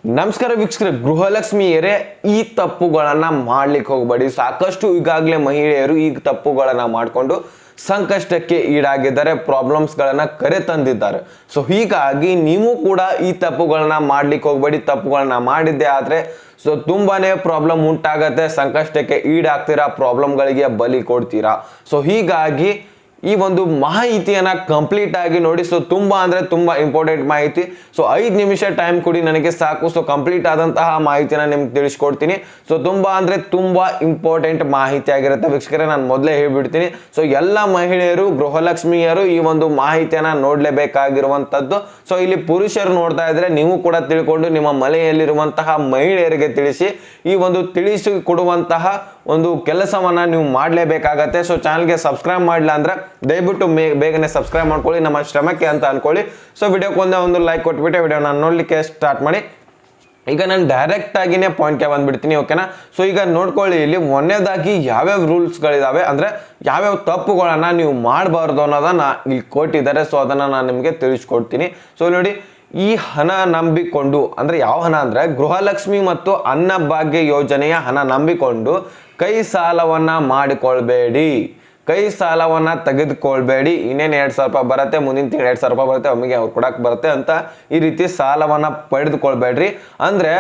ನಮಸ್ಕಾರ ವೀಕ್ಷಕರೇ, ಗೃಹಲಕ್ಷ್ಮಿಯರೇ ಈ ತಪ್ಪುಗಳನ್ನು ಮಾಡ್ಲಿಕ್ಕೆ ಹೋಗಬೇಡಿ. ಸಾಕಷ್ಟು ಈಗಾಗಲೇ ಮಹಿಳೆಯರು ಈ ತಪ್ಪುಗಳನ್ನು ಮಾಡಿಕೊಂಡು ಸಂಕಷ್ಟಕ್ಕೆ ಈಡಾಗಿದ್ದಾರೆ, ಪ್ರಾಬ್ಲಮ್ಸ್ಗಳನ್ನು ಕರೆ ತಂದಿದ್ದಾರೆ. ಸೊ ಹೀಗಾಗಿ ನೀವು ಕೂಡ ಈ ತಪ್ಪುಗಳನ್ನ ಮಾಡ್ಲಿಕ್ಕೆ ಹೋಗಬೇಡಿ. ತಪ್ಪುಗಳನ್ನ ಮಾಡಿದ್ದೆ ಆದರೆ ತುಂಬಾನೇ ಪ್ರಾಬ್ಲಮ್ ಉಂಟಾಗತ್ತೆ, ಸಂಕಷ್ಟಕ್ಕೆ ಈಡಾಗ್ತೀರಾ, ಪ್ರಾಬ್ಲಮ್ಗಳಿಗೆ ಬಲಿ ಕೊಡ್ತೀರಾ. ಸೊ ಹೀಗಾಗಿ ಈ ಒಂದು ಮಾಹಿತಿಯನ್ನು ಕಂಪ್ಲೀಟ್ ಆಗಿ ನೋಡಿ. ಸೊ ತುಂಬಾ ಅಂದರೆ ತುಂಬ ಇಂಪಾರ್ಟೆಂಟ್ ಮಾಹಿತಿ. ಸೊ 5 ನಿಮಿಷ ಟೈಮ್ ಕೊಡಿ, ನನಗೆ ಸಾಕು. ಸೊ ಕಂಪ್ಲೀಟ್ ಆದಂತಹ ಮಾಹಿತಿನ ನಿಮ್ಗೆ ತಿಳಿಸ್ಕೊಡ್ತೀನಿ. ಸೊ ತುಂಬ ಅಂದರೆ ತುಂಬ ಇಂಪಾರ್ಟೆಂಟ್ ಮಾಹಿತಿ ಆಗಿರುತ್ತೆ ವೀಕ್ಷಕರೇ, ನಾನು ಮೊದಲೇ ಹೇಳ್ಬಿಡ್ತೀನಿ. ಸೊ ಎಲ್ಲ ಮಹಿಳೆಯರು, ಗೃಹಲಕ್ಷ್ಮಿಯರು ಈ ಒಂದು ಮಾಹಿತಿಯನ್ನು ನೋಡಲೇಬೇಕಾಗಿರುವಂಥದ್ದು. ಸೊ ಇಲ್ಲಿ ಪುರುಷರು ನೋಡ್ತಾ ಇದ್ರೆ ನೀವು ಕೂಡ ತಿಳ್ಕೊಂಡು ನಿಮ್ಮ ಮನೆಯಲ್ಲಿರುವಂತಹ ಮಹಿಳೆಯರಿಗೆ ತಿಳಿಸಿ ಈ ಒಂದು ತಿಳಿಸಿ ಕೊಡುವಂತಹ ಒಂದು ಕೆಲಸವನ್ನ ನೀವು ಮಾಡಲೇಬೇಕಾಗತ್ತೆ. ಸೊ ಚಾನಲ್ಗೆ ಸಬ್ಸ್ಕ್ರೈಬ್ ಮಾಡಲಿಲ್ಲ ಅಂದ್ರೆ ದಯವಿಟ್ಟು ಬೇಗನೆ ಸಬ್ಸ್ಕ್ರೈಬ್ ಮಾಡ್ಕೊಳ್ಳಿ, ನಮ್ಮ ಶ್ರಮಕ್ಕೆ ಅಂತ ಅನ್ಕೊಳ್ಳಿ. ಸೊ ವಿಡಿಯೋಕ್ಕೆ ಒಂದು ಲೈಕ್ ಕೊಟ್ಬಿಟ್ಟು ವಿಡಿಯೋನ ನೋಡ್ಲಿಕ್ಕೆ ಸ್ಟಾರ್ಟ್ ಮಾಡಿ. ಈಗ ನಾನು ಡೈರೆಕ್ಟ್ ಆಗಿನೇ ಪಾಯಿಂಟ್ಗೆ ಬಂದ್ಬಿಡ್ತೀನಿ, ಓಕೆನಾ. ಸೊ ಈಗ ನೋಡ್ಕೊಳ್ಳಿ, ಇಲ್ಲಿ ಒಂದನೇದಾಗಿ ಯಾವ್ಯಾವ ರೂಲ್ಸ್ಗಳಿದಾವೆ ಅಂದ್ರೆ ಯಾವ್ಯಾವ ತಪ್ಪುಗಳನ್ನ ನೀವು ಮಾಡಬಾರ್ದು ಅನ್ನೋದನ್ನ ಇಲ್ಲಿ ಕೊಟ್ಟಿದ್ದಾರೆ. ಸೊ ಅದನ್ನ ನಾನು ನಿಮಗೆ ತಿಳಿಸ್ಕೊಡ್ತೀನಿ. ಸೊ ನೋಡಿ, ಈ ಹಣ ನಂಬಿಕೊಂಡು ಅಂದ್ರೆ ಯಾವ ಹಣ ಅಂದ್ರೆ ಗೃಹಲಕ್ಷ್ಮಿ ಮತ್ತು ಅನ್ನಭಾಗ್ಯ ಯೋಜನೆಯ ಹಣ ನಂಬಿಕೊಂಡು ಕೈ ಸಾಲವನ್ನ ಮಾಡಿಕೊಳ್ಬೇಡಿ. ಕೈ ಸಾಲವನ್ನ ತೆಗೆದುಕೊಳ್ಬೇಡಿ. ಇನ್ನೇನು 2,000 ರೂಪಾಯಿ ಬರುತ್ತೆ, ಮುಂದಿನ ತಿಂಗಳು 2,000 ರೂಪಾಯಿ ಬರುತ್ತೆ, ಒಮ್ಮೆಗೆ ಅವ್ರು ಕೊಡಕ್ಕೆ ಬರುತ್ತೆ ಅಂತ ಈ ರೀತಿ ಸಾಲವನ್ನ ಪಡೆದುಕೊಳ್ಬೇಡ್ರಿ. ಅಂದ್ರೆ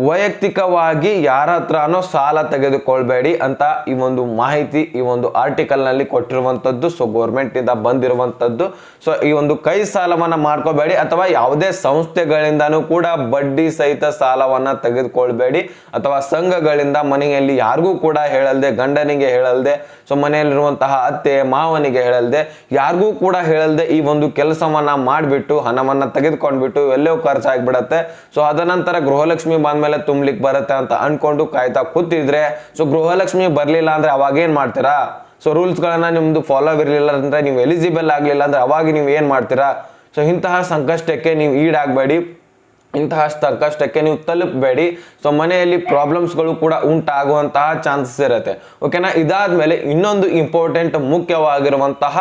ವೈಯಕ್ತಿಕವಾಗಿ ಯಾರ ಹತ್ರನೋ ಸಾಲ ತೆಗೆದುಕೊಳ್ಬೇಡಿ ಅಂತ ಈ ಒಂದು ಮಾಹಿತಿ ಈ ಒಂದು ಆರ್ಟಿಕಲ್ ನಲ್ಲಿ ಕೊಟ್ಟಿರುವಂತದ್ದು. ಸೊ ಗೌರ್ಮೆಂಟ್ ಇಂದ ಬಂದಿರುವಂತದ್ದು. ಸೊ ಈ ಒಂದು ಕೈ ಸಾಲವನ್ನ ಮಾಡ್ಕೋಬೇಡಿ, ಅಥವಾ ಯಾವುದೇ ಸಂಸ್ಥೆಗಳಿಂದನೂ ಕೂಡ ಬಡ್ಡಿ ಸಹಿತ ಸಾಲವನ್ನ ತೆಗೆದುಕೊಳ್ಬೇಡಿ, ಅಥವಾ ಸಂಘಗಳಿಂದ ಮನೆಯಲ್ಲಿ ಯಾರಿಗೂ ಕೂಡ ಹೇಳಲ್ದೆ, ಗಂಡನಿಗೆ ಹೇಳಲ್ದೆ, ಸೊ ಮನೆಯಲ್ಲಿರುವಂತಹ ಅತ್ತೆ ಮಾವನಿಗೆ ಹೇಳಲ್ದೆ, ಯಾರಿಗೂ ಕೂಡ ಹೇಳಲ್ದೆ ಈ ಒಂದು ಕೆಲಸವನ್ನ ಮಾಡಿಬಿಟ್ಟು ಹಣವನ್ನ ತೆಗೆದುಕೊಂಡ್ಬಿಟ್ಟು ಎಲ್ಲೋ ಖರ್ಚಾಗ್ಬಿಡತ್ತೆ. ಸೊ ಅದ ನಂತರ ಗೃಹಲಕ್ಷ್ಮಿ ಮೇಲೆ ತುಂಬಲಿಕ್ಕೆ ಬರುತ್ತೆ ಅಂತ ಅನ್ಕೊಂಡು ಕಾಯ್ತಾ ಕೂತಿದ್ರೆ, ಸೊ ಗೃಹಲಕ್ಷ್ಮಿ ಬರ್ಲಿಲ್ಲ ಅಂದ್ರೆ ಅವಾಗ ಏನ್ ಮಾಡ್ತೀರಾ? ಸೊ ರೂಲ್ಸ್ ಗಳನ್ನ ನಿಮ್ದು ಫಾಲೋ ಇರಲಿಲ್ಲ ಅಂದ್ರೆ, ನೀವು ಎಲಿಜಿಬಲ್ ಆಗ್ಲಿಲ್ಲ ಅಂದ್ರೆ ಅವಾಗ ನೀವು ಏನ್ ಮಾಡ್ತೀರಾ? ಸೊ ಇಂತಹ ಸಂಕಷ್ಟಕ್ಕೆ ನೀವು ಈಡಾಗಬೇಡಿ, ಇಂತಹ ಸಂಕಷ್ಟಕ್ಕೆ ನೀವು ತಲುಪಬೇಡಿ. ಸೊ ಮನೆಯಲ್ಲಿ ಪ್ರಾಬ್ಲಮ್ಸ್ಗಳು ಕೂಡ ಉಂಟಾಗುವಂತಹ ಚಾನ್ಸಸ್ ಇರುತ್ತೆ, ಓಕೆನಾ. ಇದಾದ್ಮೇಲೆ ಇನ್ನೊಂದು ಇಂಪಾರ್ಟೆಂಟ್ ಮುಖ್ಯವಾಗಿರುವಂತಹ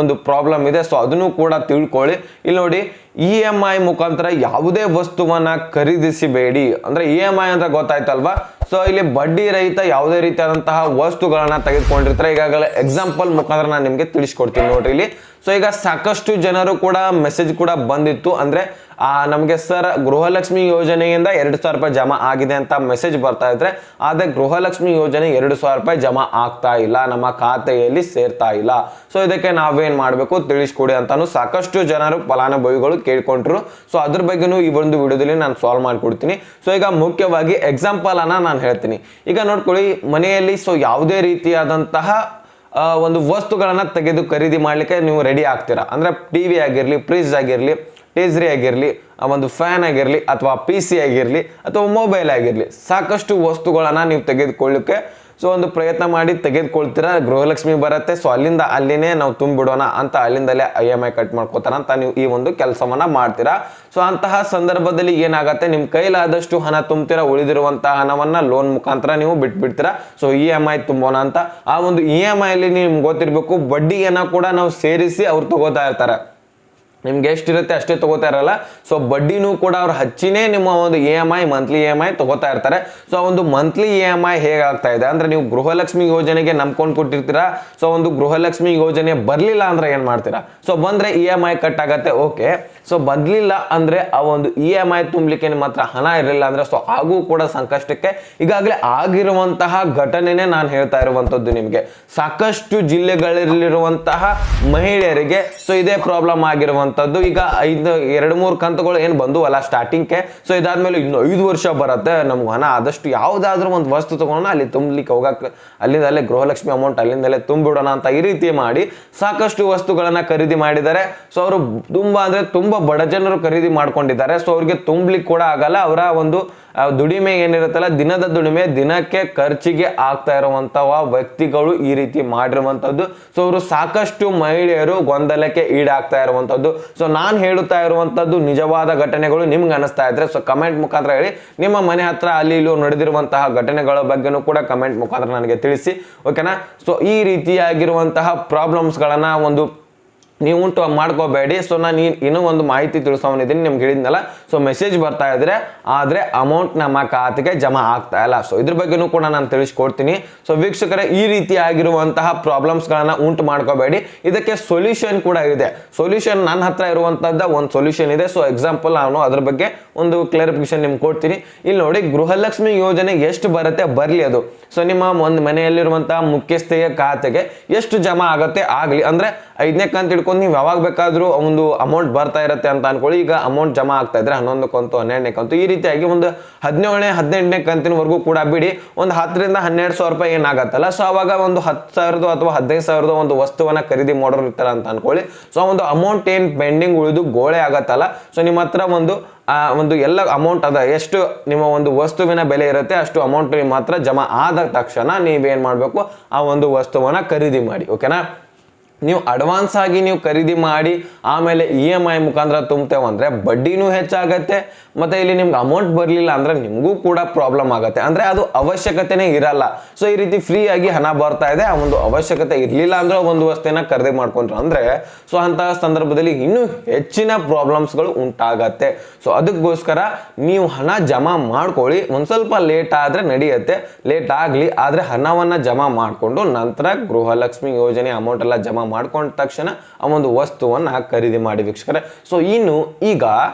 ಒಂದು ಪ್ರಾಬ್ಲಮ್ ಇದೆ. ಸೊ ಅದನ್ನು ಕೂಡ ತಿಳ್ಕೊಳ್ಳಿ. ಇಲ್ಲಿ ನೋಡಿ, EMI ಮುಖಾಂತರ ಯಾವುದೇ ವಸ್ತುವನ್ನ ಖರೀದಿಸಬೇಡಿ. ಅಂದ್ರೆ EMI ಅಂತ ಗೊತ್ತಾಯ್ತಲ್ವಾ. ಸೊ ಇಲ್ಲಿ ಬಡ್ಡಿ ರಹಿತ ಯಾವುದೇ ರೀತಿಯಾದಂತಹ ವಸ್ತುಗಳನ್ನ ತೆಗೆದುಕೊಂಡಿರ್ತಾರೆ. ಈಗಾಗಲೇ ಎಕ್ಸಾಂಪಲ್ ಮುಖಾಂತರ ನಾನು ನಿಮ್ಗೆ ತಿಳಿಸ್ಕೊಡ್ತೀನಿ ನೋಡ್ರಿ ಇಲ್ಲಿ. ಸೊ ಈಗ ಸಾಕಷ್ಟು ಜನರು ಕೂಡ ಮೆಸೇಜ್ ಕೂಡ ಬಂದಿತ್ತು, ಅಂದ್ರೆ ನಮಗೆ ಸರ್ ಗೃಹಲಕ್ಷ್ಮಿ ಯೋಜನೆಯಿಂದ 2,000 ರೂಪಾಯಿ ಜಮಾ ಆಗಿದೆ ಅಂತ ಮೆಸೇಜ್ ಬರ್ತಾ ಇದ್ರೆ, ಆದ್ರೆ ಗೃಹಲಕ್ಷ್ಮಿ ಯೋಜನೆ 2,000 ರೂಪಾಯಿ ಜಮಾ ಆಗ್ತಾ ಇಲ್ಲ, ನಮ್ಮ ಖಾತೆಯಲ್ಲಿ ಸೇರ್ತಾ ಇಲ್ಲ. ಸೊ ಇದಕ್ಕೆ ನಾವೇನ್ ಮಾಡ್ಬೇಕು ತಿಳಿಸ್ಕೊಡಿ ಅಂತಾನು ಸಾಕಷ್ಟು ಜನರು ಫಲಾನುಭವಿಗಳು ಕೇಳ್ಕೊಂಡ್ರು. ಸೊ ಅದ್ರ ಬಗ್ಗೆನೂ ಈ ಒಂದು ವಿಡಿಯೋದಲ್ಲಿ ನಾನು ಸಾಲ್ವ್ ಮಾಡ್ಕೊಡ್ತೀನಿ. ಸೊ ಈಗ ಮುಖ್ಯವಾಗಿ ಎಕ್ಸಾಂಪಲ್ ಅನ್ನ ನಾನು ಹೇಳ್ತೀನಿ. ಈಗ ನೋಡ್ಕೊಳ್ಳಿ, ಮನೆಯಲ್ಲಿ ಸೊ ಯಾವುದೇ ರೀತಿಯಾದಂತಹ ಒಂದು ವಸ್ತುಗಳನ್ನ ತೆಗೆದು ಖರೀದಿ ಮಾಡ್ಲಿಕ್ಕೆ ನೀವು ರೆಡಿ ಆಗ್ತೀರಾ. ಅಂದ್ರೆ ಟಿವಿ ಆಗಿರ್ಲಿ, ಫ್ರಿಜ್ ಆಗಿರ್ಲಿ, ಟೇಜ್ರಿ ಆಗಿರಲಿ, ಒಂದು ಫ್ಯಾನ್ ಆಗಿರಲಿ, ಅಥವಾ PC ಆಗಿರಲಿ, ಅಥವಾ ಮೊಬೈಲ್ ಆಗಿರಲಿ, ಸಾಕಷ್ಟು ವಸ್ತುಗಳನ್ನ ನೀವು ತೆಗೆದುಕೊಳ್ಳಿಕ್ಕೆ ಸೊ ಒಂದು ಪ್ರಯತ್ನ ಮಾಡಿ ತೆಗೆದುಕೊಳ್ತೀರಾ. ಗೃಹಲಕ್ಷ್ಮಿ ಬರುತ್ತೆ, ಸೊ ಅಲ್ಲಿನೇ ನಾವು ತುಂಬಿಡೋಣ ಅಂತ ಅಲ್ಲಿಂದಲೇ EMI ಕಟ್ ಮಾಡ್ಕೋತಾರ ಅಂತ ನೀವು ಈ ಒಂದು ಕೆಲಸವನ್ನ ಮಾಡ್ತೀರಾ. ಸೊ ಅಂತಹ ಸಂದರ್ಭದಲ್ಲಿ ಏನಾಗತ್ತೆ, ನಿಮ್ ಕೈಲಾದಷ್ಟು ಹಣ ತುಂಬ್ತೀರಾ, ಉಳಿದಿರುವಂತಹ ಹಣವನ್ನ ಲೋನ್ ಮುಖಾಂತರ ನೀವು ಬಿಟ್ಬಿಡ್ತೀರಾ. ಸೊ EMI ತುಂಬೋಣ ಅಂತ ಆ ಒಂದು EMI ಅಲ್ಲಿ ನಿಮ್ಗೆ ಗೊತ್ತಿರ್ಬೇಕು, ಬಡ್ಡಿಯನ್ನ ಕೂಡ ನಾವು ಸೇರಿಸಿ ಅವ್ರು ತಗೋತಾ ಇರ್ತಾರೆ. ನಿಮ್ಗೆ ಎಷ್ಟಿರುತ್ತೆ ಅಷ್ಟೇ ತಗೋತಾ ಇರಲ್ಲ. ಸೊ ಬಡ್ಡಿನೂ ಕೂಡ ಅವ್ರು ಹಚ್ಚಿನೇ ನಿಮ್ಮ ಒಂದು EMI ಮಂತ್ಲಿ EMI ತಗೋತಾ ಇರ್ತಾರೆ. ಸೊ ಒಂದು ಮಂತ್ಲಿ EMI ಹೇಗಾಗ್ತಾ ಇದೆ ಅಂದ್ರೆ, ನೀವು ಗೃಹಲಕ್ಷ್ಮಿ ಯೋಜನೆಗೆ ನಂಬ್ಕೊಂಡು ಕೊಟ್ಟಿರ್ತೀರಾ. ಸೊ ಒಂದು ಗೃಹಲಕ್ಷ್ಮಿ ಯೋಜನೆ ಬರ್ಲಿಲ್ಲ ಅಂದ್ರೆ ಏನ್ ಮಾಡ್ತೀರಾ? ಸೊ ಬಂದ್ರೆ EMI ಕಟ್ ಆಗತ್ತೆ, ಓಕೆ. ಸೊ ಬರ್ಲಿಲ್ಲ ಅಂದ್ರೆ ಆ ಒಂದು EMI ತುಂಬಲಿಕ್ಕೆ ನಿಮ್ಮ ಹತ್ರ ಹಣ ಇರಲಿಲ್ಲ ಅಂದ್ರೆ, ಸೊ ಹಾಗೂ ಕೂಡ ಸಂಕಷ್ಟಕ್ಕೆ ಈಗಾಗಲೇ ಆಗಿರುವಂತಹ ಘಟನೆನೇ ನಾನು ಹೇಳ್ತಾ ಇರುವಂತದ್ದು ನಿಮ್ಗೆ. ಸಾಕಷ್ಟು ಜಿಲ್ಲೆಗಳಲ್ಲಿರುವಂತಹ ಮಹಿಳೆಯರಿಗೆ ಸೊ ಇದೇ ಪ್ರಾಬ್ಲಮ್ ಆಗಿರುವಂತ ಈಗ 2-3 ಕಂತುಗಳು ಏನ್ ಬಂದುವಲ್ಲ ಸ್ಟಾರ್ಟಿಂಗ್ಗೆ. ಸೊ ಇದಾದ್ಮೇಲೆ ಇನ್ನು 5 ವರ್ಷ ಬರುತ್ತೆ ನಮ್ಗೆ ಹಣ ಆದಷ್ಟು ಯಾವ್ದಾದ್ರು ಒಂದು ವಸ್ತು ತಗೊಂಡ ಅಲ್ಲಿ ತುಂಬಲಿಕ್ಕೆ ಹೋಗಕ್ಕೆ, ಅಲ್ಲಿಂದಲೇ ಗೃಹಲಕ್ಷ್ಮಿ ಅಮೌಂಟ್ ಅಲ್ಲಿಂದಲೇ ತುಂಬಿಡೋಣ ಅಂತ ಈ ರೀತಿ ಮಾಡಿ ಸಾಕಷ್ಟು ವಸ್ತುಗಳನ್ನ ಖರೀದಿ ಮಾಡಿದ್ದಾರೆ. ಸೊ ಅವರು ತುಂಬಾ ಅಂದ್ರೆ ತುಂಬಾ ಬಡ ಜನರು ಖರೀದಿ ಮಾಡ್ಕೊಂಡಿದ್ದಾರೆ. ಸೊ ಅವ್ರಿಗೆ ತುಂಬಲಿಕ್ಕೆ ಕೂಡ ಆಗಲ್ಲ. ಅವರ ಒಂದು ದುಡಿಮೆ ಏನಿರುತ್ತಲ್ಲ, ದಿನದ ದುಡಿಮೆ ದಿನಕ್ಕೆ ಖರ್ಚಿಗೆ ಆಗ್ತಾ ಇರುವಂತಹ ವ್ಯಕ್ತಿಗಳು ಈ ರೀತಿ ಮಾಡಿರುವಂತದ್ದು. ಸೊ ಅವರು ಸಾಕಷ್ಟು ಮಹಿಳೆಯರು ಗೊಂದಲಕ್ಕೆ ಈಡಾಗ್ತಾ ಇರುವಂತದ್ದು. ಸೊ ನಾನು ಹೇಳುತ್ತಾ ಇರುವಂತದ್ದು ನಿಜವಾದ ಘಟನೆಗಳು ನಿಮ್ಗೆ ಅನಿಸ್ತಾ ಇದ್ರೆ ಸೊ ಕಮೆಂಟ್ ಮುಖಾಂತರ ಹೇಳಿ. ನಿಮ್ಮ ಮನೆ ಹತ್ರ ಅಲ್ಲಿ ಇಲ್ಲಿ ನಡೆದಿರುವಂತಹ ಘಟನೆಗಳ ಬಗ್ಗೆನೂ ಕೂಡ ಕಮೆಂಟ್ ಮುಖಾಂತರ ನನಗೆ ತಿಳಿಸಿ, ಓಕೆನಾ. ಸೊ ಈ ರೀತಿಯಾಗಿರುವಂತಹ ಪ್ರಾಬ್ಲಮ್ಸ್ ಗಳನ್ನ ಒಂದು ನೀವು ಉಂಟು ಮಾಡ್ಕೋಬೇಡಿ. ಸೊ ನಾನು ಇನ್ನೂ ಒಂದು ಮಾಹಿತಿ ತಿಳಿಸೋನಿದ್ದೀನಿ, ನಿಮ್ಗೆ ಹೇಳಿದ್ನಲ್ಲ. ಸೊ ಮೆಸೇಜ್ ಬರ್ತಾ ಇದ್ರೆ ಆದರೆ ಅಮೌಂಟ್ ನಮ್ಮ ಖಾತೆಗೆ ಜಮಾ ಆಗ್ತಾ ಇಲ್ಲ. ಸೊ ಇದ್ರ ಬಗ್ಗೆನೂ ಕೂಡ ನಾನು ತಿಳಿಸ್ಕೊಡ್ತೀನಿ. ಸೊ ವೀಕ್ಷಕರೇ, ಈ ರೀತಿ ಆಗಿರುವಂತಹ ಪ್ರಾಬ್ಲಮ್ಸ್ಗಳನ್ನ ಉಂಟು ಮಾಡ್ಕೋಬೇಡಿ. ಇದಕ್ಕೆ ಸೊಲ್ಯೂಷನ್ ಕೂಡ ಇದೆ. ಸೊಲ್ಯೂಷನ್ ನನ್ನ ಹತ್ರ ಇರುವಂತಹದ್ದು ಒಂದು ಸೊಲ್ಯೂಷನ್ ಇದೆ. ಸೊ ಎಕ್ಸಾಂಪಲ್ ನಾನು ಅದ್ರ ಬಗ್ಗೆ ಒಂದು ಕ್ಲಾರಿಫಿಕೇಶನ್ ನಿಮ್ಗೆ ಕೊಡ್ತೀನಿ. ಇಲ್ಲಿ ನೋಡಿ, ಗೃಹಲಕ್ಷ್ಮಿ ಯೋಜನೆ ಎಷ್ಟು ಬರುತ್ತೆ ಬರಲಿ ಅದು. ಸೊ ನಿಮ್ಮ ಒಂದು ಮನೆಯಲ್ಲಿರುವಂತಹ ಮುಖ್ಯಸ್ಥೆಯ ಖಾತೆಗೆ ಎಷ್ಟು ಜಮಾ ಆಗುತ್ತೆ ಆಗಲಿ. ಅಂದ್ರೆ 5ನೇ ಕಂತು ಹಿಡ್ಕೊಂಡು ನೀವು ಯಾವಾಗ ಬೇಕಾದ್ರೂ ಒಂದು ಅಮೌಂಟ್ ಬರ್ತಾ ಇರುತ್ತೆ ಅಂತ ಅನ್ಕೊಳ್ಳಿ. ಈಗ ಅಮೌಂಟ್ ಜಮಾ ಆಗ್ತಾ ಇದ್ರೆ 11 ಕಂತು 12ನೇ ಕಂತು ಈ ರೀತಿಯಾಗಿ ಒಂದು 17ನೇ 18ನೇ ಕಂತಿನವರೆಗೂ ಕೂಡ ಬಿಡಿ, ಒಂದು 10 ರಿಂದ 12 ಸಾವಿರ ರೂಪಾಯಿ ಏನಾಗತ್ತಲ್ಲ. ಸೊ ಅವಾಗ ಒಂದು 10,000 ಅಥವಾ 15,000 ಒಂದು ವಸ್ತುವನ್ನ ಖರೀದಿ ಮಾಡೋರು ಇರ್ತಾರ ಅಂತ ಅನ್ಕೊಳ್ಳಿ. ಸೊ ಒಂದು ಅಮೌಂಟ್ ಏನ್ ಪೆಂಡಿಂಗ್ ಉಳಿದು ಗೋಳೆ ಆಗತ್ತಲ್ಲ, ಸೊ ನಿಮ್ಮ ಹತ್ರ ಒಂದು ಎಲ್ಲ ಅಮೌಂಟ್ ಅದ, ಎಷ್ಟು ನಿಮ್ಮ ಒಂದು ವಸ್ತುವಿನ ಬೆಲೆ ಇರುತ್ತೆ ಅಷ್ಟು ಅಮೌಂಟ್ ನಿಮ್ಮ ಹತ್ರ ಜಮಾ ಆದ ತಕ್ಷಣ ನೀವೇನ್ ಮಾಡ್ಬೇಕು, ಆ ಒಂದು ವಸ್ತುವನ್ನ ಖರೀದಿ ಮಾಡಿ. ಓಕೆನಾ. ನೀವು ಅಡ್ವಾನ್ಸ್ ಆಗಿ ನೀವು ಖರೀದಿ ಮಾಡಿ ಆಮೇಲೆ EMI ಮುಖಾಂತರ ತುಂಬ್ತೇವೆ ಅಂದ್ರೆ ಬಡ್ಡಿನೂ ಹೆಚ್ಚಾಗತ್ತೆ, ಮತ್ತೆ ಇಲ್ಲಿ ನಿಮ್ಗೆ ಅಮೌಂಟ್ ಬರಲಿಲ್ಲ ಅಂದ್ರೆ ನಿಮಗೂ ಕೂಡ ಪ್ರಾಬ್ಲಮ್ ಆಗುತ್ತೆ. ಅಂದ್ರೆ ಅದು ಅವಶ್ಯಕತೆನೇ ಇರಲ್ಲ. ಸೊ ಈ ರೀತಿ ಫ್ರೀ ಆಗಿ ಹಣ ಬರ್ತಾ ಇದೆ, ಆ ಒಂದು ಅವಶ್ಯಕತೆ ಇರಲಿಲ್ಲ ಅಂದ್ರೆ ಒಂದು ವಸ್ತುನ ಖರೀದಿ ಮಾಡ್ಕೊಂಡ್ರೆ ಅಂದ್ರೆ ಸೊ ಅಂತಹ ಸಂದರ್ಭದಲ್ಲಿ ಇನ್ನೂ ಹೆಚ್ಚಿನ ಪ್ರಾಬ್ಲಮ್ಸ್ಗಳು ಉಂಟಾಗತ್ತೆ. ಸೊ ಅದಕ್ಕೋಸ್ಕರ ನೀವು ಹಣ ಜಮಾ ಮಾಡ್ಕೊಳ್ಳಿ. ಒಂದ್ ಸ್ವಲ್ಪ ಲೇಟ್ ಆದ್ರೆ ನಡೆಯುತ್ತೆ, ಲೇಟ್ ಆಗಲಿ, ಆದ್ರೆ ಹಣವನ್ನ ಜಮಾ ಮಾಡಿಕೊಂಡು ನಂತರ ಗೃಹಲಕ್ಷ್ಮಿ ಯೋಜನೆ ಅಮೌಂಟ್ ಎಲ್ಲ ಜಮಾ ಮಾಡ್ಕೊಂಡ ತಕ್ಷಣ ಆ ಒಂದು ವಸ್ತುವನ್ನ ಖರೀದಿ ಮಾಡಿ ವೀಕ್ಷಕರೇ. ಸೊ ಇನ್ನು ಈಗ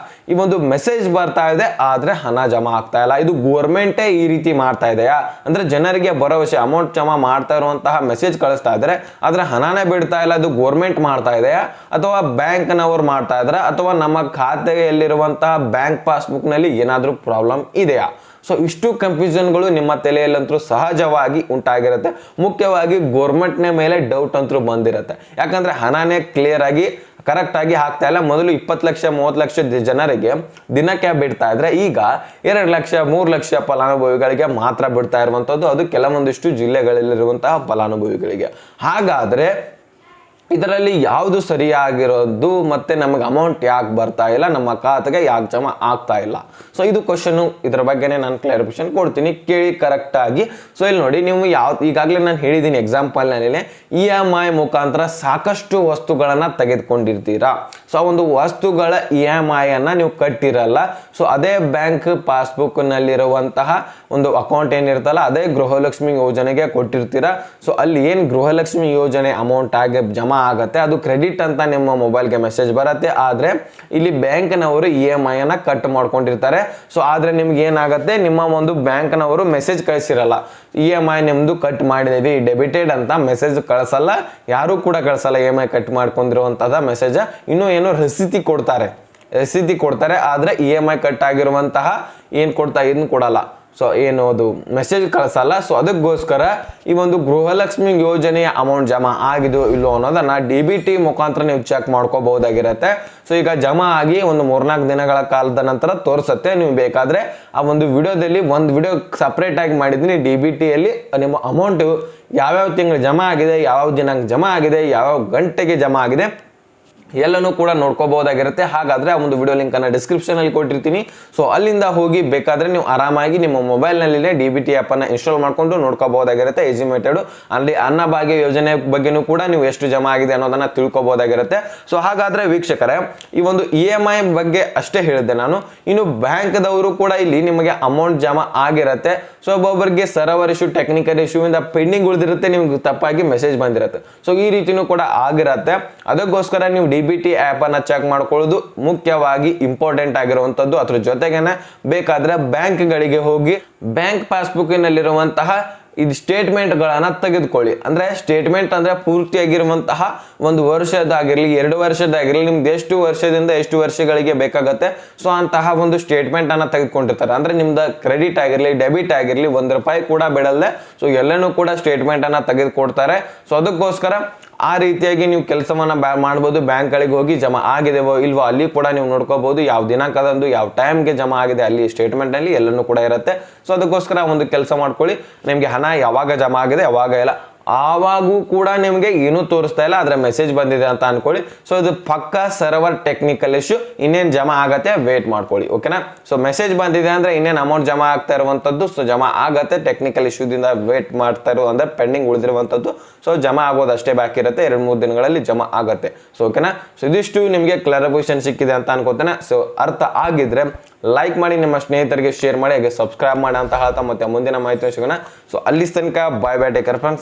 ಈ ಒಂದು ಮೆಸೇಜ್ ಬರ್ತಾ ಇದೆ ಆದ್ರೆ ಹಣ ಜಮಾ ಆಗ್ತಾ ಇಲ್ಲ, ಇದು ಗೋರ್ಮೆಂಟೇ ಈ ರೀತಿ ಮಾಡ್ತಾ ಇದೆಯಾ ಅಂದ್ರೆ ಜನರಿಗೆ ಭರವಸೆ ಅಮೌಂಟ್ ಜಮಾ ಮಾಡ್ತಾ ಇರುವಂತಹ ಮೆಸೇಜ್ ಕಳಿಸ್ತಾ ಇದ್ದಾರೆ ಆದ್ರೆ ಹಣನೇ ಬಿಡ್ತಾ ಇಲ್ಲ, ಇದು ಗೋರ್ಮೆಂಟ್ ಮಾಡ್ತಾ ಇದೆಯಾ ಅಥವಾ ಬ್ಯಾಂಕ್ನವರು ಮಾಡ್ತಾ ಇದಾರೆ ಅಥವಾ ನಮ್ಮ ಖಾತೆಯಲ್ಲಿರುವಂತಹ ಬ್ಯಾಂಕ್ ಪಾಸ್ಬುಕ್ ನಲ್ಲಿ ಏನಾದ್ರೂ ಪ್ರಾಬ್ಲಮ್ ಇದೆಯಾ? ಸೊ ಇಷ್ಟು ಕನ್ಫ್ಯೂಷನ್ಗಳು ನಿಮ್ಮ ತಲೆಯಲ್ಲಂತೂ ಸಹಜವಾಗಿ ಉಂಟಾಗಿರುತ್ತೆ. ಮುಖ್ಯವಾಗಿ ಗೋರ್ಮೆಂಟ್ನ ಮೇಲೆ ಡೌಟ್ ಅಂತೂ ಬಂದಿರುತ್ತೆ. ಯಾಕಂದ್ರೆ ಹಣನೇ ಕ್ಲಿಯರ್ ಆಗಿ ಕರೆಕ್ಟ್ ಆಗಿ ಹಾಕ್ತಾ ಇಲ್ಲ. ಮೊದಲು 20 ಲಕ್ಷ 30 ಲಕ್ಷ ಜನರಿಗೆ ದಿನಕ್ಕೆ ಬಿಡ್ತಾ ಇದ್ರೆ ಈಗ 2 ಲಕ್ಷ 3 ಲಕ್ಷ ಫಲಾನುಭವಿಗಳಿಗೆ ಮಾತ್ರ ಬಿಡ್ತಾ ಇರುವಂತದ್ದು, ಅದು ಕೆಲವೊಂದಿಷ್ಟು ಜಿಲ್ಲೆಗಳಲ್ಲಿರುವಂತಹ ಫಲಾನುಭವಿಗಳಿಗೆ. ಹಾಗಾದ್ರೆ ಇದರಲ್ಲಿ ಯಾವುದು ಸರಿಯಾಗಿರೋದು ಮತ್ತೆ ನಮಗೆ ಅಮೌಂಟ್ ಯಾಕೆ ಬರ್ತಾ ಇಲ್ಲ, ನಮ್ಮ ಖಾತೆಗೆ ಯಾಕೆ ಜಮಾ ಆಗ್ತಾ ಇಲ್ಲ? ಸೊ ಇದು ಕ್ವಶನ್, ಇದರ ಬಗ್ಗೆನೇ ನಾನು ಕ್ಲಾರಿಫಿಕೇಶನ್ ಕೊಡ್ತೀನಿ, ಕೇಳಿ ಕರೆಕ್ಟ್ ಆಗಿ. ಸೊ ಇಲ್ಲಿ ನೋಡಿ, ನೀವು ಈಗಾಗಲೇ ನಾನು ಹೇಳಿದ್ದೀನಿ ಎಕ್ಸಾಂಪಲ್ ನಲ್ಲಿ EMI ಮುಖಾಂತರ ಸಾಕಷ್ಟು ವಸ್ತುಗಳನ್ನ ತೆಗೆದುಕೊಂಡಿರ್ತೀರಾ. ಸೊ ಒಂದು ವಸ್ತುಗಳ EMI ಅನ್ನ ನೀವು ಕಟ್ಟಿರಲ್ಲ. ಸೊ ಅದೇ ಬ್ಯಾಂಕ್ ಪಾಸ್ಬುಕ್ ನಲ್ಲಿರುವಂತಹ ಒಂದು ಅಕೌಂಟ್ ಏನಿರ್ತಲ್ಲ ಅದೇ ಗೃಹಲಕ್ಷ್ಮಿ ಯೋಜನೆಗೆ ಕೊಟ್ಟಿರ್ತೀರಾ. ಸೊ ಅಲ್ಲಿ ಏನ್ ಗೃಹಲಕ್ಷ್ಮಿ ಯೋಜನೆ ಅಮೌಂಟ್ ಆಗಿ ಜಮಾ ಆಗತ್ತೆ ಅದು ಕ್ರೆಡಿಟ್ ಅಂತ ನಿಮ್ಮ ಮೊಬೈಲ್ಗೆ ಮೆಸೇಜ್ ಬರುತ್ತೆ. ಆದ್ರೆ ಇಲ್ಲಿ ಬ್ಯಾಂಕ್ನವರು EMI ಅನ್ನ ಕಟ್ ಮಾಡ್ಕೊಂಡಿರ್ತಾರೆ. ಸೊ ಆದ್ರೆ ನಿಮ್ಗೆ ಏನಾಗುತ್ತೆ, ನಿಮ್ಮ ಒಂದು ಬ್ಯಾಂಕ್ನವರು ಮೆಸೇಜ್ ಕಳಿಸಿರಲ್ಲ, EMI ನಿಮ್ದು ಕಟ್ ಮಾಡಿದೀವಿ ಡೆಬಿಟೆಡ್ ಅಂತ ಮೆಸೇಜ್ ಕಳಿಸಲ್ಲ, ಯಾರು ಕೂಡ ಕಳಿಸಲ್ಲ EMI ಕಟ್ ಮಾಡ್ಕೊಂಡಿರುವಂತದ ಮೆಸೇಜ್. ಇನ್ನೂ ಏನೋ ರಸೀತಿ ಕೊಡ್ತಾರೆ ಆದ್ರೆ EMI ಕಟ್ ಆಗಿರುವಂತಹ ಇದನ್ನ ಕೊಡಲ್ಲ. ಸೊ ಏನು ಅದು ಮೆಸೇಜ್ ಕಳಿಸಲ್ಲ. ಸೊ ಅದಕ್ಕೋಸ್ಕರ ಈ ಒಂದು ಗೃಹಲಕ್ಷ್ಮಿ ಯೋಜನೆಯ ಅಮೌಂಟ್ ಜಮಾ ಆಗಿದೋ ಇಲ್ಲೋ ಅನ್ನೋದನ್ನ DBT ಮುಖಾಂತರ ನೀವು ಚೆಕ್ ಮಾಡ್ಕೋಬಹುದಾಗಿರುತ್ತೆ. ಸೊ ಈಗ ಜಮಾ ಆಗಿ ಒಂದು 3-4 ದಿನಗಳ ಕಾಲದ ನಂತರ ತೋರಿಸುತ್ತೆ. ನೀವು ಬೇಕಾದ್ರೆ ಆ ಒಂದು ವಿಡಿಯೋದಲ್ಲಿ ಒಂದು ವಿಡಿಯೋ ಸಪ್ರೇಟ್ ಆಗಿ ಮಾಡಿದ್ದೀನಿ, DBTಯಲ್ಲಿ ನಿಮ್ಮ ಅಮೌಂಟ್ ಯಾವ್ಯಾವ ತಿಂಗಳು ಜಮಾ ಆಗಿದೆ, ಯಾವ ದಿನಾಂಕ ಜಮಾ ಆಗಿದೆ, ಯಾವ ಗಂಟೆಗೆ ಜಮಾ ಆಗಿದೆ ಎಲ್ಲನೂ ಕೂಡ ನೋಡ್ಕೋಬಹುದಾಗಿರುತ್ತೆ. ಹಾಗಾದ್ರೆ ಆ ಒಂದು ವಿಡಿಯೋ ಲಿಂಕ್ ಅನ್ನ ಡಿಸ್ಕ್ರಿಪ್ಷನ್ ಅಲ್ಲಿ ಕೊಟ್ಟಿರ್ತೀನಿ. ಸೊ ಅಲ್ಲಿಂದ ಹೋಗಿ ಬೇಕಾದ್ರೆ ನೀವು ಆರಾಮಾಗಿ ನಿಮ್ಮ ಮೊಬೈಲ್ ನಲ್ಲಿನೇ DBT ಆಪ್ ಅನ್ನ ಇನ್ಸ್ಟಾಲ್ ಮಾಡ್ಕೊಂಡು ನೋಡ್ಕೋಬಹುದಾಗಿರುತ್ತೆ. Easy method. ಅಲ್ಲಿ ಅನ್ನಭಾಗ್ಯ ಯೋಜನೆ ಬಗ್ಗೆನೂ ಕೂಡ ನೀವು ಎಷ್ಟು ಜಮಾ ಆಗಿದೆ ಅನ್ನೋದನ್ನ ತಿಳ್ಕೊಬಹುದಾಗಿರುತ್ತೆ. ಸೊ ಹಾಗಾದ್ರೆ ವೀಕ್ಷಕರೇ, ಈ ಒಂದು EMI ಬಗ್ಗೆ ಅಷ್ಟೇ ಹೇಳಿದ್ದೆ ನಾನು. ಇನ್ನು ಬ್ಯಾಂಕ್ದವರು ಕೂಡ ಇಲ್ಲಿ ನಿಮಗೆ ಅಮೌಂಟ್ ಜಮಾ ಆಗಿರುತ್ತೆ. ಸೊ ಒಬ್ಬೊಬ್ಬರಿಗೆ ಸರ್ವರ್ ಇಶ್ಯೂ, ಟೆಕ್ನಿಕಲ್ ಇಶ್ಯೂ ಇಂದ ಪೆಂಡಿಂಗ್ ಉಳಿದಿರುತ್ತೆ, ನಿಮ್ಗೆ ತಪ್ಪಾಗಿ ಮೆಸೇಜ್ ಬಂದಿರುತ್ತೆ. ಸೊ ಈ ರೀತಿನೂ ಕೂಡ ಆಗಿರುತ್ತೆ. ಅದಕ್ಕೋಸ್ಕರ ನೀವು DBT ಆಪ್ ಅನ್ನ ಚೆಕ್ ಮಾಡ್ಕೊಳ್ಳೋದು ಮುಖ್ಯವಾಗಿ ಇಂಪಾರ್ಟೆಂಟ್ ಆಗಿರುವಂತದ್ದು. ಅದ್ರ ಜೊತೆಗೇನೆ ಬೇಕಾದ್ರೆ ಬ್ಯಾಂಕ್ಗಳಿಗೆ ಹೋಗಿ ಬ್ಯಾಂಕ್ ಪಾಸ್ಬುಕ್ ನಲ್ಲಿರುವಂತಹ ಇದು ಸ್ಟೇಟ್ಮೆಂಟ್ ಗಳನ್ನ ತೆಗೆದುಕೊಳ್ಳಿ. ಅಂದ್ರೆ ಸ್ಟೇಟ್ಮೆಂಟ್ ಅಂದ್ರೆ ಪೂರ್ತಿಯಾಗಿರುವಂತಹ 1 ವರ್ಷದಾಗಿರ್ಲಿ 2 ವರ್ಷದಾಗಿರ್ಲಿ ನಿಮ್ದು ಎಷ್ಟು ವರ್ಷದಿಂದ ಎಷ್ಟು ವರ್ಷಗಳಿಗೆ ಬೇಕಾಗತ್ತೆ. ಸೊ ಅಂತಹ ಒಂದು ಸ್ಟೇಟ್ಮೆಂಟ್ ಅನ್ನ ತೆಗೆದುಕೊಂಡಿರ್ತಾರೆ. ಅಂದ್ರೆ ನಿಮ್ದು ಕ್ರೆಡಿಟ್ ಆಗಿರ್ಲಿ ಡೆಬಿಟ್ ಆಗಿರ್ಲಿ ₹1 ಕೂಡ ಬಿಡಲ್ದೆ ಸೊ ಎಲ್ಲನೂ ಕೂಡ ಸ್ಟೇಟ್ಮೆಂಟ್ ಅನ್ನ ತೆಗೆದುಕೊಡ್ತಾರೆ. ಸೊ ಅದಕ್ಕೋಸ್ಕರ ಆ ರೀತಿಯಾಗಿ ನೀವು ಕೆಲಸವನ್ನ ಮಾಡಬಹುದು. ಬ್ಯಾಂಕ್ಗಳಿಗೆ ಹೋಗಿ ಜಮಾ ಆಗಿದೆವೋ ಇಲ್ವೋ ಅಲ್ಲಿ ಕೂಡ ನೀವು ನೋಡ್ಕೋಬಹುದು. ಯಾವ ದಿನಾಂಕದಂದು ಯಾವ ಟೈಮ್ಗೆ ಜಮಾ ಆಗಿದೆ ಅಲ್ಲಿ ಸ್ಟೇಟ್ಮೆಂಟ್ ಅಲ್ಲಿ ಎಲ್ಲನೂ ಕೂಡ ಇರುತ್ತೆ. ಸೊ ಅದಕ್ಕೋಸ್ಕರ ಒಂದು ಕೆಲಸ ಮಾಡ್ಕೊಳ್ಳಿ, ನಿಮ್ಗೆ ಹಣ ಯಾವಾಗ ಜಮಾ ಆಗಿದೆ ಯಾವಾಗ ಇಲ್ಲ ಆವಾಗೂ ಕೂಡ ನಿಮಗೆ ಏನೂ ತೋರಿಸ್ತಾ ಇಲ್ಲ, ಆದರೆ ಮೆಸೇಜ್ ಬಂದಿದೆ ಅಂತ ಅನ್ಕೊಳ್ಳಿ. ಸೊ ಇದು ಪಕ್ಕ ಸರ್ವರ್ ಟೆಕ್ನಿಕಲ್ ಇಶ್ಯೂ, ಇನ್ನೇನು ಜಮಾ ಆಗತ್ತೆ, ವೇಟ್ ಮಾಡ್ಕೊಳ್ಳಿ. ಓಕೆನಾ. ಸೊ ಮೆಸೇಜ್ ಬಂದಿದೆ ಅಂದ್ರೆ ಇನ್ನೇನು ಅಮೌಂಟ್ ಜಮಾ ಆಗ್ತಾ ಇರುವಂಥದ್ದು. ಸೊ ಜಮಾ ಆಗತ್ತೆ, ಟೆಕ್ನಿಕಲ್ ಇಶ್ಯೂದಿಂದ ವೇಟ್ ಮಾಡ್ತಾ ಇರೋ ಅಂದ್ರೆ ಪೆಂಡಿಂಗ್ ಉಳಿದಿರುವಂಥದ್ದು. ಸೊ ಜಮಾ ಆಗೋದು ಅಷ್ಟೇ ಬಾಕಿ ಇರುತ್ತೆ, 2-3 ದಿನಗಳಲ್ಲಿ ಜಮಾ ಆಗತ್ತೆ. ಸೊ ಓಕೆನಾ. ಸೊ ಇದಿಷ್ಟು ನಿಮಗೆ ಕ್ಲಾರಿಫಿಕೇಶನ್ ಸಿಕ್ಕಿದೆ ಅಂತ ಅನ್ಕೋತೇನೆ. ಸೊ ಅರ್ಥ ಆಗಿದ್ರೆ ಲೈಕ್ ಮಾಡಿ, ನಿಮ್ಮ ಸ್ನೇಹಿತರಿಗೆ ಶೇರ್ ಮಾಡಿ, ಹಾಗೆ ಸಬ್ಸ್ಕ್ರೈಬ್ ಮಾಡಿ ಅಂತ ಹೇಳ್ತಾ ಮತ್ತೆ ಮುಂದಿನ ಮಾಹಿತಿ ಸಿಗೋಣ. ಸೊ ಅಲ್ಲಿ ತನಕ ಬಾಯ್ ಬಾಯ್, ಟೇಕ್ ಕೇರ್ ಫ್ರೆಂಡ್ಸ್.